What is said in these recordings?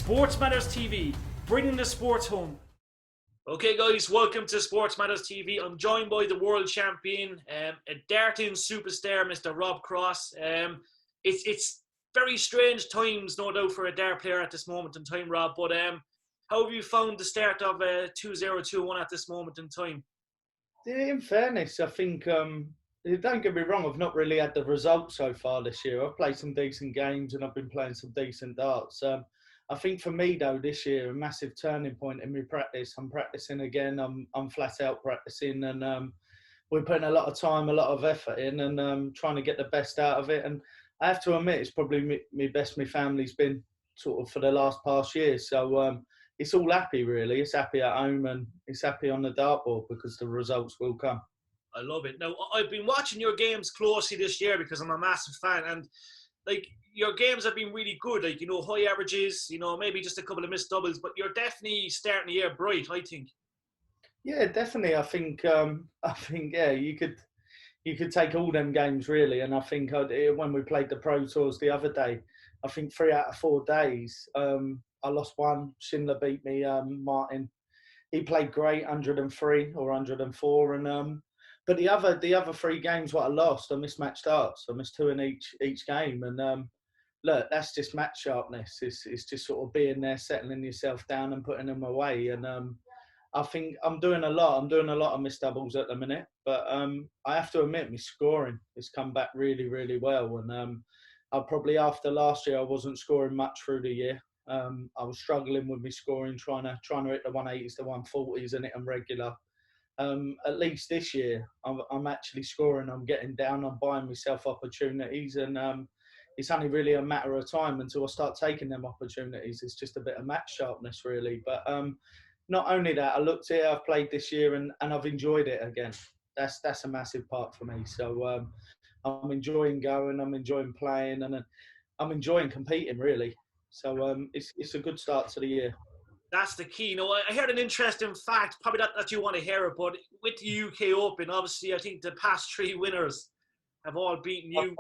Sports Matters TV, bringing the sports home. Okay guys, welcome to Sports Matters TV. I'm joined by the world champion, a darting superstar, Mr. Rob Cross. It's very strange times, no doubt, for a dart player at this moment in time, Rob, but how have you found the start of 2021 at this moment in time? In fairness, I think, don't get me wrong, I've not really had the results so far this year. I've played some decent games and I've been playing some decent darts. I think for me though, this year, a massive turning point in my practice. I'm practicing again. I'm flat out practicing, and we're putting a lot of time, a lot of effort in, and trying to get the best out of it. And I have to admit, it's probably my best my family's been sort of for the last past year. So it's all happy really. It's happy at home and it's happy on the dartboard because the results will come. I love it. Now, I've been watching your games closely this year because I'm a massive fan, and like your games have been really good. Like, you know, high averages, you know, maybe just a couple of missed doubles, but you're definitely starting the year bright, I think. Yeah, definitely. I think yeah, you could take all them games really, and I think when we played the Pro Tours the other day, I think 3 out of 4 days, I lost one. Schindler beat me. Martin, he played great, 103 or 104, and but the other 3 games what I lost, I mismatched darts. I missed 2 in each game, and look, that's just match sharpness. It's just sort of being there, settling yourself down, and putting them away. And I think I'm doing a lot. I'm doing a lot of missed doubles at the minute, but I have to admit, my scoring has come back really, really well. And I probably after last year, I wasn't scoring much through the year. I was struggling with my scoring, trying to hit the 180s, the 140s, and hit them regular. At least this year, I'm actually scoring. I'm getting down. I'm buying myself opportunities, and it's only really a matter of time until I start taking them opportunities. It's just a bit of match sharpness, really. But not only that, I looked at it. I've played this year, and I've enjoyed it again. That's a massive part for me. So I'm enjoying going. I'm enjoying playing, and I'm enjoying competing, really. So it's a good start to the year. That's the key. You know, I heard an interesting fact, probably not that you want to hear it, but with the UK Open, obviously, I think the past 3 winners have all beaten you.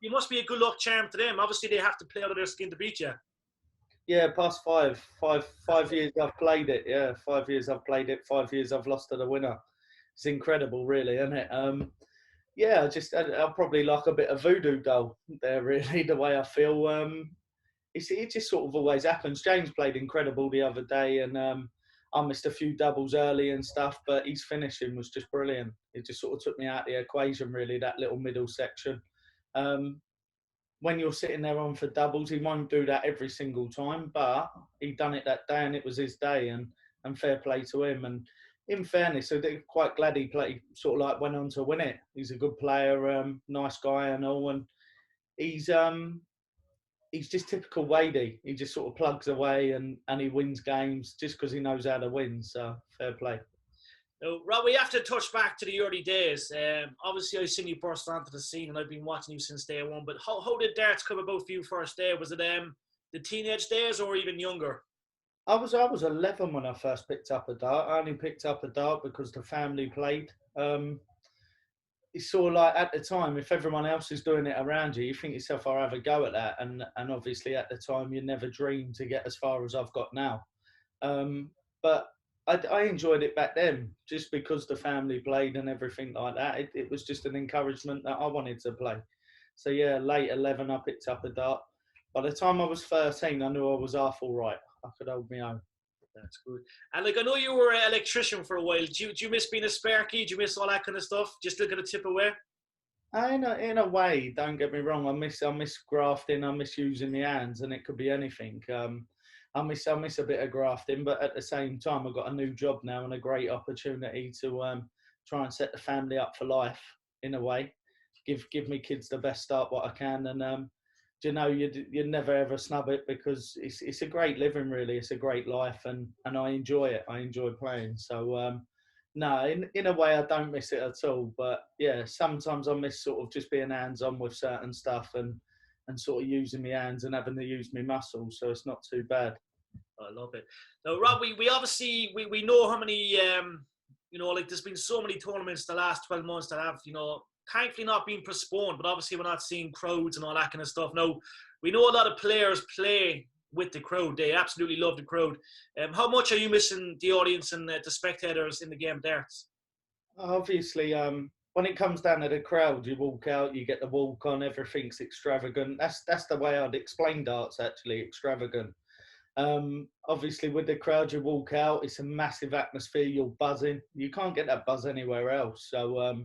You must be a good luck charm to them. Obviously, they have to play out of their skin to beat you. Yeah, past five years I've played it. Yeah, 5 years I've played it. 5 years I've lost to the winner. It's incredible, really, isn't it? Yeah, I'll probably like a bit of voodoo doll there, really, the way I feel. It just sort of always happens. James played incredible the other day, and I missed a few doubles early and stuff, but his finishing was just brilliant. It just sort of took me out of the equation, really, that little middle section. When you're sitting there on for doubles, he won't do that every single time, but he done it that day, and it was his day, and fair play to him. And in fairness, I'm quite glad he played, sort of like went on to win it. He's a good player, nice guy and all, and he's just typical Wadey. He just sort of plugs away and he wins games just because he knows how to win. So fair play. Now, Rob, we have to touch back to the early days. Obviously, I've seen you burst onto the scene, and I've been watching you since day one. But how did darts come about for you first day? Was it the teenage days or even younger? I was 11 when I first picked up a dart. I only picked up a dart because the family played. It's sort of like at the time, if everyone else is doing it around you, you think yourself, I'll have a go at that. And obviously at the time, you never dreamed to get as far as I've got now. But I enjoyed it back then just because the family played and everything like that. It was just an encouragement that I wanted to play. So yeah, late 11, I picked up a dart. By the time I was 13, I knew I was half all right. I could hold my own. That's good. And like, I know you were an electrician for a while. Do you miss being a sparky? Do you miss all that kind of stuff? Just looking to tip away? In a way, don't get me wrong. I miss grafting. I miss using my hands, and it could be anything. I miss a bit of grafting, but at the same time, I've got a new job now and a great opportunity to try and set the family up for life in a way. Give me kids the best start what I can, and you know, you never ever snub it because it's a great living, really. It's a great life, and I enjoy it. I enjoy playing. So no, in a way, I don't miss it at all. But yeah, sometimes I miss sort of just being hands on with certain stuff and sort of using my hands and having to use my muscles. So it's not too bad. I love it. Now, Rob, we obviously we know how many you know, like there's been so many tournaments the last 12 months that have, you know, thankfully not being postponed, but obviously we're not seeing crowds and all that kind of stuff. Now, we know a lot of players play with the crowd. They absolutely love the crowd. How much are you missing the audience and the spectators in the game of darts? Obviously, when it comes down to the crowd, you walk out, you get the walk on, everything's extravagant. That's the way I'd explain darts, actually, extravagant. Obviously, with the crowd, you walk out, it's a massive atmosphere, you're buzzing. You can't get that buzz anywhere else. So,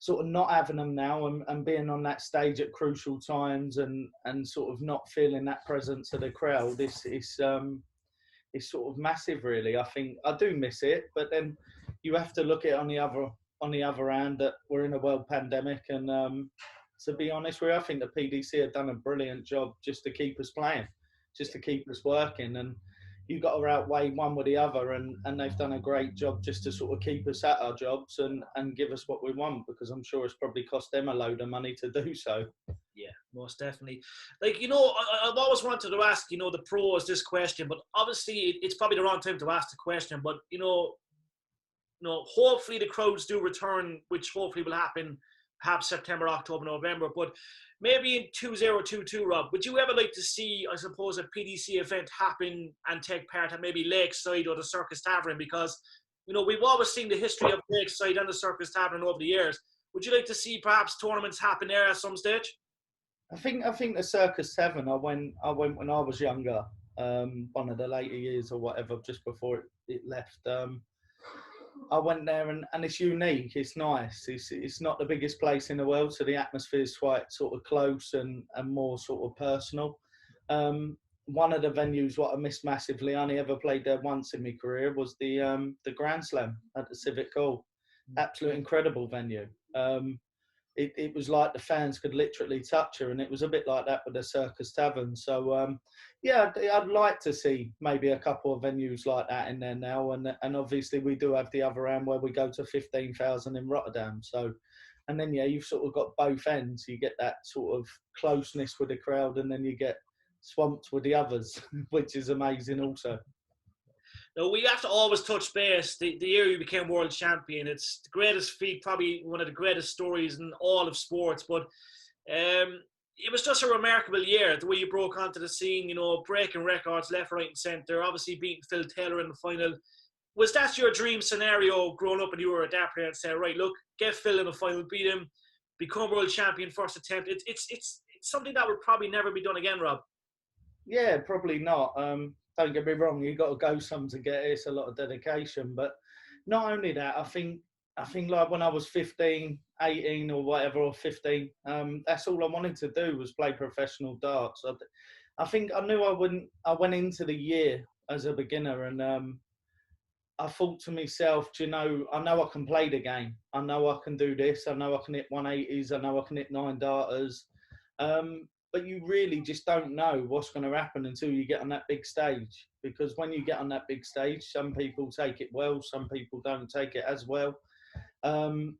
sort of not having them now and being on that stage at crucial times and sort of not feeling that presence of the crowd, it's sort of massive, really. I think I do miss it, but then you have to look at it on the other hand that we're in a world pandemic, and to be honest with you, I think the PDC have done a brilliant job just to keep us playing, just to keep us working, and you've got to outweigh one with the other, and they've done a great job just to sort of keep us at our jobs and give us what we want, because I'm sure it's probably cost them a load of money to do so. Yeah, most definitely. Like, you know, I've always wanted to ask, you know, the pros this question, but obviously it's probably the wrong time to ask the question. But, hopefully the crowds do return, which hopefully will happen perhaps September, October, November. But maybe in 2022, Rob, would you ever like to see, I suppose, a PDC event happen and take part at maybe Lakeside or the Circus Tavern? Because, you know, we've always seen the history of Lakeside and the Circus Tavern over the years. Would you like to see perhaps tournaments happen there at some stage? I think the Circus Tavern. I went when I was younger, one of the later years or whatever, just before it left. I went there and it's unique. It's nice. It's not the biggest place in the world, so the atmosphere is quite sort of close and more sort of personal. One of the venues what I missed massively, I only ever played there once in my career, was the Grand Slam at the Civic Hall. Absolute incredible venue. It was like the fans could literally touch her, and it was a bit like that with the Circus Tavern. So, yeah, I'd like to see maybe a couple of venues like that in there now. And obviously we do have the other end where we go to 15,000 in Rotterdam. So, and then, yeah, you've sort of got both ends. You get that sort of closeness with the crowd, and then you get swamped with the others, which is amazing also. No, we have to always touch base. The year you became world champion, it's the greatest feat, probably one of the greatest stories in all of sports. But it was just a remarkable year, the way you broke onto the scene, you know, breaking records left, right and centre, obviously beating Phil Taylor in the final. Was that your dream scenario growing up and you were a dart player and said, right, look, get Phil in the final, beat him, become world champion first attempt? It's something that would probably never be done again, Rob. Yeah, probably not. Don't get me wrong, you've got to go some to get it. It's a lot of dedication. But not only that, I think like when I was 15, 18 or whatever, or 15, that's all I wanted to do was play professional darts. I think I knew I went into the year as a beginner, and I thought to myself, I know I can play the game. I know I can do this. I know I can hit 180s. I know I can hit 9 darters. But you really just don't know what's going to happen until you get on that big stage. Because when you get on that big stage, some people take it well, some people don't take it as well. And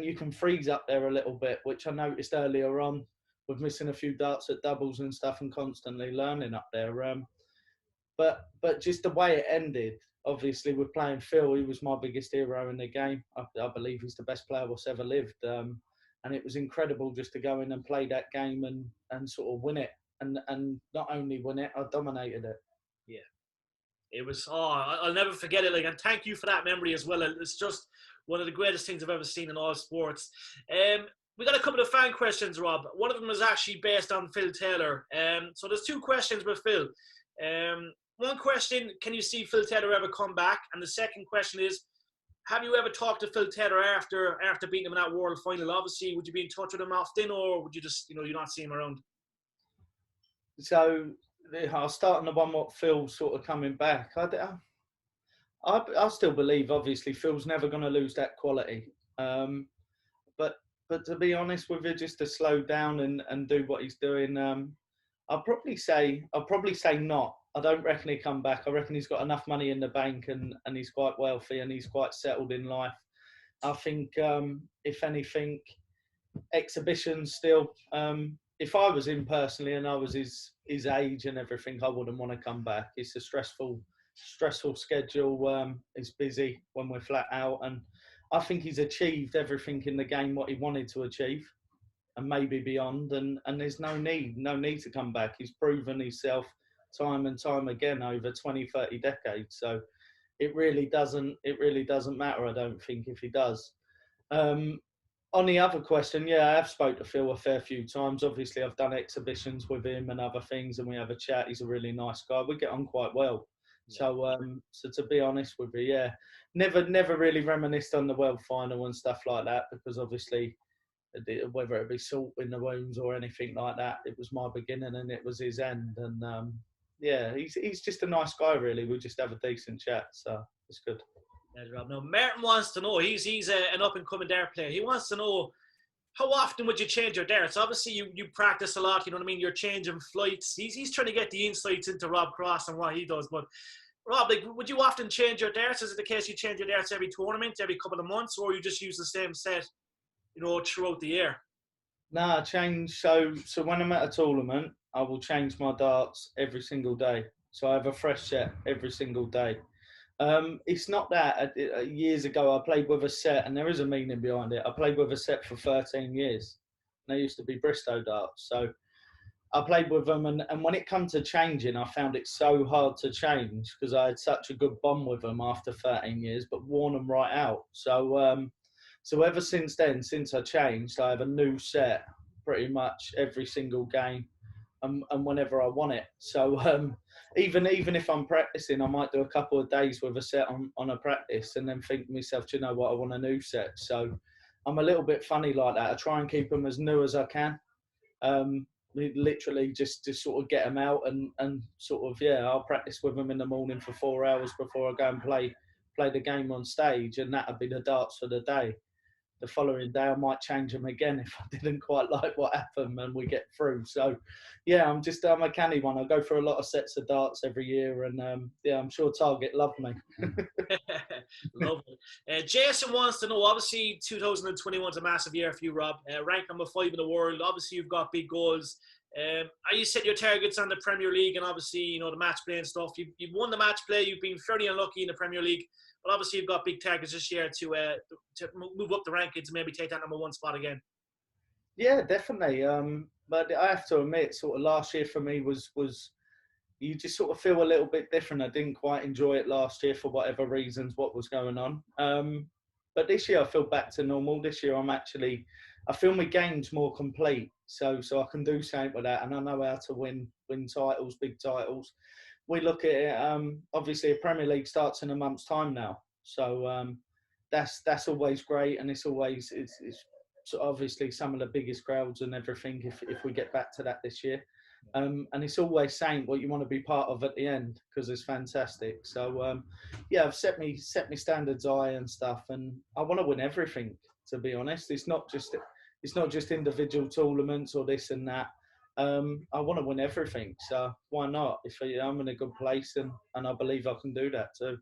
you can freeze up there a little bit, which I noticed earlier on with missing a few darts at doubles and stuff and constantly learning up there. But just the way it ended, obviously, with playing Phil, he was my biggest hero in the game. I believe he's the best player that's ever lived. And it was incredible just to go in and play that game and sort of win it. And not only win it, I dominated it. Yeah. It was, I'll never forget it. Like, and thank you for that memory as well. It's just one of the greatest things I've ever seen in all sports. We got a couple of fan questions, Rob. One of them is actually based on Phil Taylor. So there's two questions with Phil. One question, can you see Phil Taylor ever come back? And the second question is, have you ever talked to Phil Taylor after beating him in that world final? Obviously, would you be in touch with him often, or would you just, you not see him around? So I'll start on the one what Phil's sort of coming back. I still believe, obviously, Phil's never going to lose that quality. But to be honest with you, just to slow down and do what he's doing, I'll probably say not. I don't reckon he'll come back. I reckon he's got enough money in the bank and he's quite wealthy and he's quite settled in life. I think, if anything, exhibitions still. If I was him personally and I was his age and everything, I wouldn't want to come back. It's a stressful schedule. It's busy when we're flat out, and I think he's achieved everything in the game what he wanted to achieve, and maybe beyond. And there's no need to come back. He's proven himself time and time again over 20, 30 decades. So it really doesn't matter, I don't think, if he does. On the other question, yeah, I have spoke to Phil a fair few times. Obviously, I've done exhibitions with him and other things, and we have a chat. He's a really nice guy. We get on quite well. Yeah. So to be honest with you, yeah, never really reminisced on the world final and stuff like that, because obviously, whether it be salt in the wounds or anything like that, it was my beginning and it was his end. And yeah, he's just a nice guy, really. We just have a decent chat, so it's good. Yeah, Rob. Now, Martin wants to know, he's an up-and-coming dart player. He wants to know, how often would you change your darts? Obviously, you practice a lot, you know what I mean? You're changing flights. He's trying to get the insights into Rob Cross and what he does. But, Rob, like, would you often change your darts? Is it the case you change your darts every tournament, every couple of months, or you just use the same set, you know, throughout the year? Nah, change. So when I'm at a tournament, I will change my darts every single day. So I have a fresh set every single day. It's not that. Years ago, I played with a set, and there is a meaning behind it. I played with a set for 13 years. They used to be Bristow darts. So I played with them, and when it comes to changing, I found it so hard to change because I had such a good bond with them after 13 years, but worn them right out. So ever since then, since I changed, I have a new set pretty much every single game, and whenever I want it. So even if I'm practicing, I might do a couple of days with a set on a practice, and then think to myself, do you know what, I want a new set. So I'm a little bit funny like that. I try and keep them as new as I can. Literally just sort of get them out and sort of, yeah, I'll practice with them in the morning for 4 hours before I go and play the game on stage, and that'll be the darts for the day. The following day I might change them again if I didn't quite like what happened and we get through. So yeah, I'm a canny one. I go through a lot of sets of darts every year, and yeah, I'm sure Target love me. Lovely. Jason wants to know, obviously 2021 is a massive year for you, Rob. Ranked number 5 in the world. Obviously you've got big goals. Are you set your targets on the Premier League and obviously, you know, the match play and stuff? You've won the match play. You've been fairly unlucky in the Premier League. But obviously you've got big targets this year to move up the rankings and maybe take that number 1 spot again. Yeah, definitely. But I have to admit, sort of last year for me was you just sort of feel a little bit different. I didn't quite enjoy it last year for whatever reasons, what was going on. But this year I feel back to normal. This year I feel my game's more complete. So I can do something with that, and I know how to win titles, big titles. We look at it, obviously a Premier League starts in a month's time now. So that's always great, and it's so obviously some of the biggest crowds and everything if we get back to that this year. And it's always saying what you want to be part of at the end, because it's fantastic. So yeah, I've set me standards high and stuff, and I want to win everything, to be honest. It's not just individual tournaments or this and that. I want to win everything, so why not? If I'm in a good place, and I believe I can do that too.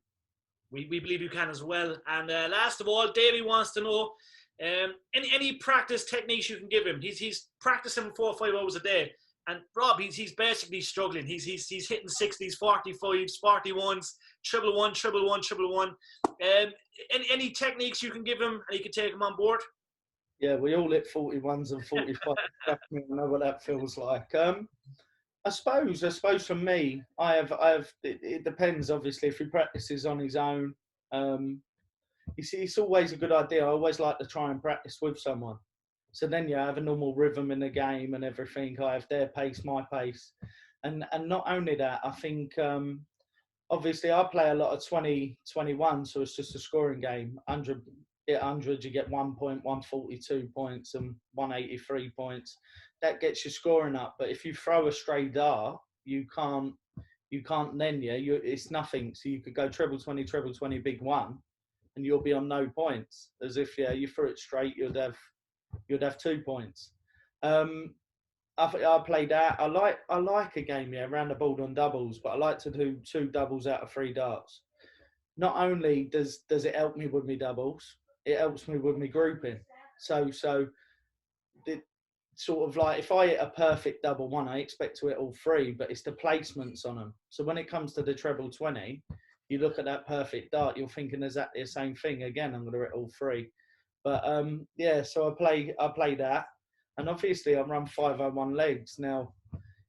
We believe you can as well. And last of all, Davey wants to know, any practice techniques you can give him. He's practicing 4 or 5 hours a day. And Rob, he's basically struggling. He's hitting 60s, 45s, 41s, triple one. Any techniques you can give him and you can take him on board? Yeah, we all hit 41s and 45s. I know what that feels like. I suppose for me, I have. It depends, obviously, if he practices on his own. You see, it's always a good idea. I always like to try and practice with someone. So then you have a normal rhythm in the game and everything. I have their pace, my pace. And not only that, I think, obviously I play a lot of 20-21, so it's just a scoring game. 100, you get 1 point, 142 points and 183 points. That gets your scoring up. But if you throw a stray dart, you can't then, it's nothing. So you could go treble 20, big one, and you'll be on no points. As if, you threw it straight, you'd have 2 points. I play that. I like a game, around the board on doubles, but I like to do 2 doubles out of 3 darts. Not only does it help me with me doubles, it helps me with me grouping. So it sort of like, if I hit a perfect double one, I expect to hit all 3, but it's the placements on them. So when it comes to the treble 20, you look at that perfect dart, you're thinking exactly the same thing again. I'm going to hit all 3. But so I play that, and obviously I run 501 legs. Now,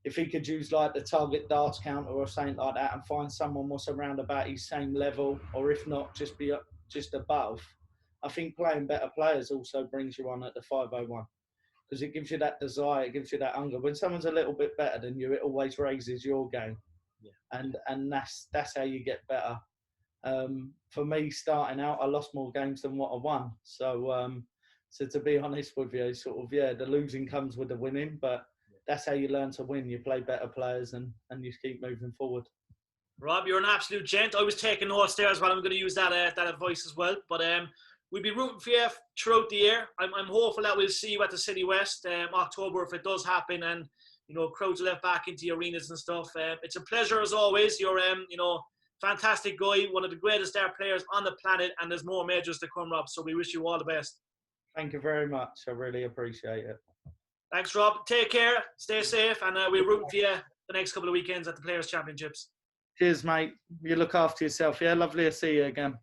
if he could use like the target darts counter or something like that and find someone what's around about his same level, or if not, just above. I think playing better players also brings you on at the 501 because it gives you that desire, it gives you that hunger. When someone's a little bit better than you, it always raises your game, and that's how you get better. For me, starting out, I lost more games than what I won. So to be honest with you, sort of, the losing comes with the winning, but that's how you learn to win. You play better players and you keep moving forward. Rob, you're an absolute gent. I was taking notes there as well. I'm going to use that advice as well. But we'll be rooting for you throughout the year. I'm hopeful that we'll see you at the City West October if it does happen, and crowds will let back into the arenas and stuff. It's a pleasure as always. You're fantastic guy, one of the greatest dart players on the planet, and there's more majors to come, Rob. So we wish you all the best. Thank you very much. I really appreciate it. Thanks, Rob. Take care. Stay safe, and we'll root for you the next couple of weekends at the Players' Championships. Cheers, mate. You look after yourself. Yeah, lovely to see you again.